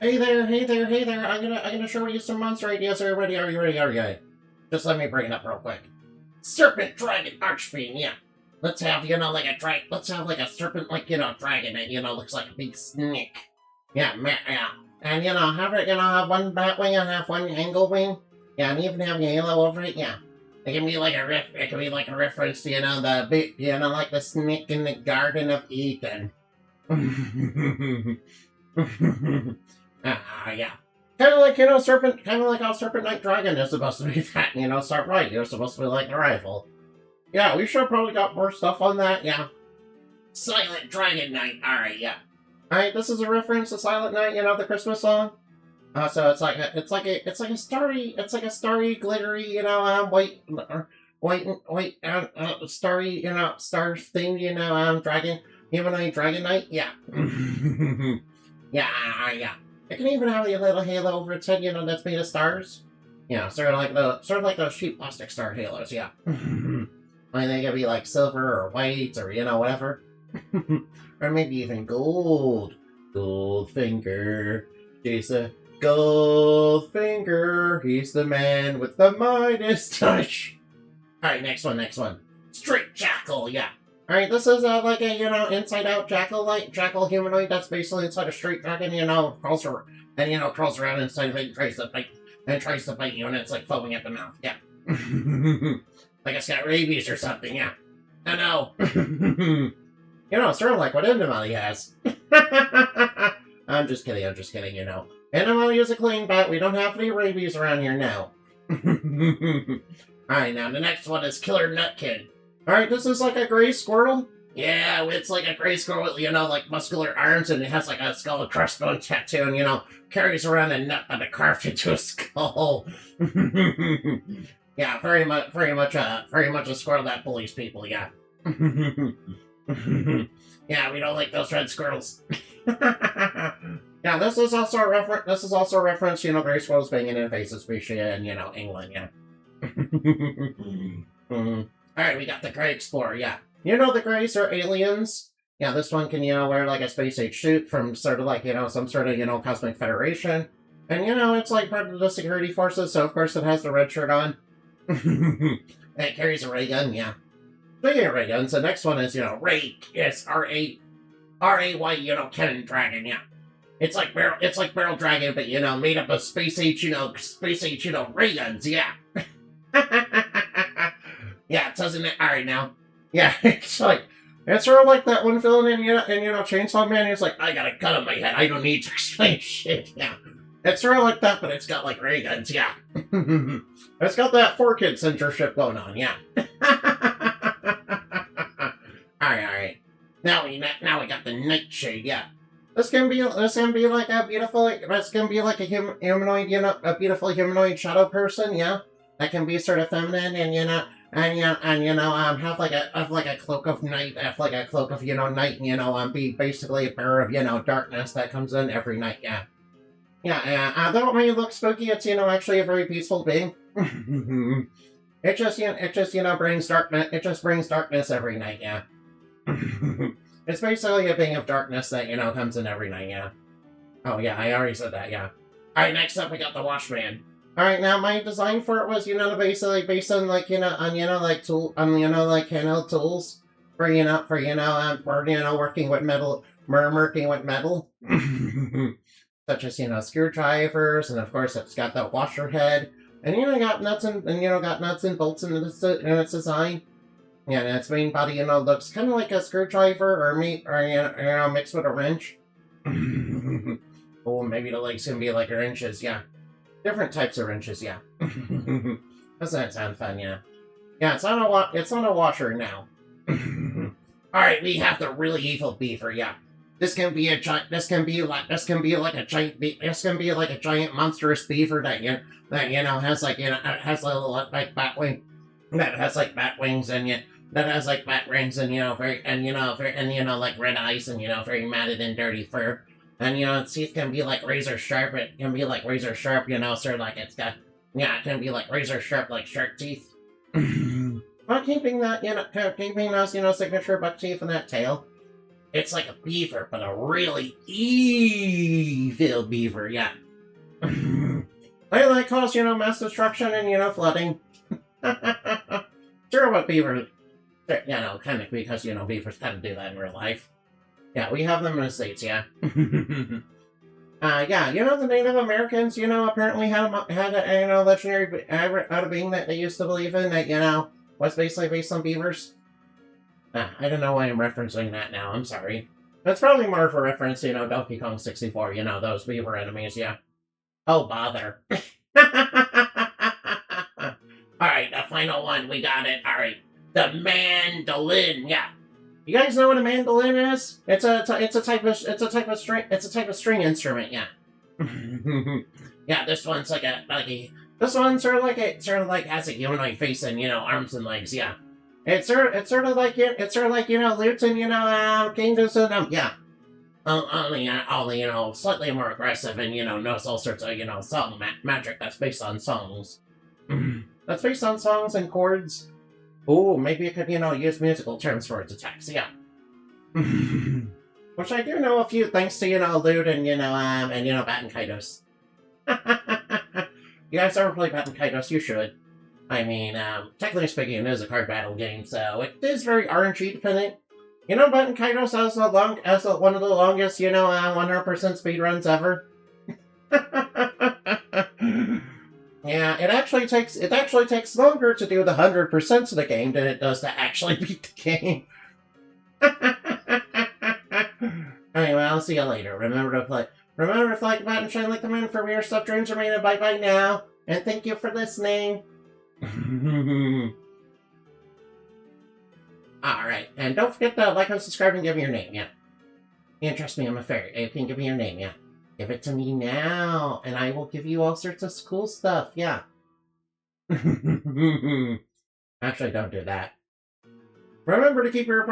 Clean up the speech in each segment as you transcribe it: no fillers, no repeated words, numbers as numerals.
Hey there, hey there, hey there. I'm gonna show you some monster ideas. Are you ready? Are you ready? Are you ready? Just let me bring it up real quick. Serpent Dragon Archfiend, yeah. Let's have, like a let's have like a serpent, dragon that, looks like a big snake. Yeah, yeah. And, have it, have one bat wing and have one angle wing. Yeah, and even have your halo over it, yeah. It can be like it can be like a reference to, the big, like the snake in the Garden of Eden. Yeah. Kind of like, Serpent, kind of like how Serpent Knight Dragon is supposed to be that, start right. You're supposed to be like a rifle. Yeah, we should have probably got more stuff on that, yeah. Silent Dragon Knight, alright, yeah. Alright, this is a reference to Silent Night, the Christmas song. So it's like a starry, glittery, starry, star themed, dragon, humanoid dragon knight, yeah. Yeah. It can even have a little halo over its head, that's made of stars. Yeah, sort of like those cheap plastic star halos, yeah. I think it'd be like silver or white or whatever. Or maybe even gold. Goldfinger. Jason Goldfinger. He's the man with the Midas touch. Alright, next one. Straight Jackal, yeah. Alright, this is like a, inside out jackal humanoid that's basically inside a straight dragon, crawls around inside of it and tries to bite you, and it's like foaming at the mouth, yeah. Like it's got rabies or something, yeah. I know. Sort of like what Endemali has. I'm just kidding, Endemali is a clean bat. We don't have any rabies around here now. Alright, now the next one is Killer Nutkin. Alright, this is like a gray squirrel. Yeah, it's like a gray squirrel with, like muscular arms, and it has like a skull crossbone tattoo, and, carries around a nut that it carved into a skull. Yeah, very much a squirrel that bullies people, yeah. Yeah, we don't like those red squirrels. Yeah, this is also a reference, gray squirrels being an invasive species in, England, yeah. Alright, we got the Grey Explorer, yeah. The Greys are aliens. Yeah, this one can, wear like a space age suit from sort of like, some sort of, cosmic federation. And, it's like part of the security forces, so of course it has the red shirt on. And it carries a ray gun, yeah. Speaking of ray guns, the next one is, Ray, yes, R-A-Y, cannon dragon, yeah. It's like Barrel Dragon, but, made up of space age, ray guns, yeah. Yeah, it doesn't it? Alright, now. Yeah, it's sort of like that one villain in Chainsaw Man. He's like, I got a gun on my head. I don't need to explain shit. Yeah. It's sort of like that, but it's got like ray guns. Yeah. It's got that 4-kid censorship going on. Yeah. Alright. Now we got the Nightshade. Yeah. This can be like a humanoid, a beautiful humanoid shadow person. Yeah. That can be sort of feminine and have like a cloak of night, night, be basically a bearer of, darkness that comes in every night, yeah. Yeah, though it may look spooky, it's, actually a very peaceful being. It just brings darkness every night, yeah. It's basically a being of darkness that, comes in every night, yeah. Oh, yeah, I already said that, yeah. Alright, next up we got the Washman. Alright, now my design for it was, basically based on like, handheld tools for, working with metal, such as, screwdrivers, and of course it's got that washer head, and, got nuts and bolts in its design. Yeah, and its main body, looks kind of like a screwdriver or mixed with a wrench. Oh, maybe the legs can be like wrenches, yeah. Different types of wrenches, yeah. Doesn't that sound fun, yeah? Yeah, it's on a washer now. Alright, we have the really evil beaver, yeah. This can be like a giant monstrous beaver that has little like bat wing, that has like bat wings and that has like bat rings and like red eyes and very matted and dirty fur. And, its teeth can be like razor sharp. It can be like razor sharp, sort of like it can be like razor sharp, like shark teeth. But keeping those, signature buck teeth and that tail, it's like a beaver, but a really evil filled beaver, yeah. They like cause, mass destruction and, flooding. Sure, what beaver, kind of because, beavers kind of do that in real life. Yeah, we have them in the States, yeah. Yeah, the Native Americans, apparently had a legendary out of being that they used to believe in that, was basically based on beavers. I don't know why I'm referencing that now, I'm sorry. That's probably more for reference, Donkey Kong 64, those beaver enemies, yeah. Oh, bother. Alright, the final one, we got it. Alright, the mandolin, yeah. You guys know what a mandolin is? It's a type of string instrument, yeah. Yeah, this one's this one sort of like has a humanoid face and arms and legs, yeah. It's sort of like Lute and Kingdoms and yeah. Only slightly more aggressive and knows all sorts of song magic that's based on songs. That's based on songs and chords. Ooh, maybe it could use musical terms for its attacks. Yeah. Which I do know a few thanks to Lute and Batten Kaitos. You guys ever play Batten Kaitos? You should. I mean, technically speaking, it is a card battle game, so it is very RNG dependent. Batten Kaitos has one of the longest, 100% speedruns ever. Yeah, it actually takes longer to do the 100% of the game than it does to actually beat the game. Anyway, I'll see you later. Remember to like the button, shine like the moon for weird stuff, dreams remain, and bye-bye now. And thank you for listening. Alright, and don't forget to like and subscribe and give me your name, yeah. And trust me, I'm a fairy. You can give me your name, yeah. Give it to me now, and I will give you all sorts of cool stuff, yeah. Actually, don't do that. Remember to keep your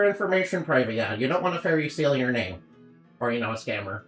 information private, yeah. You don't want a fairy stealing your name. Or, a scammer.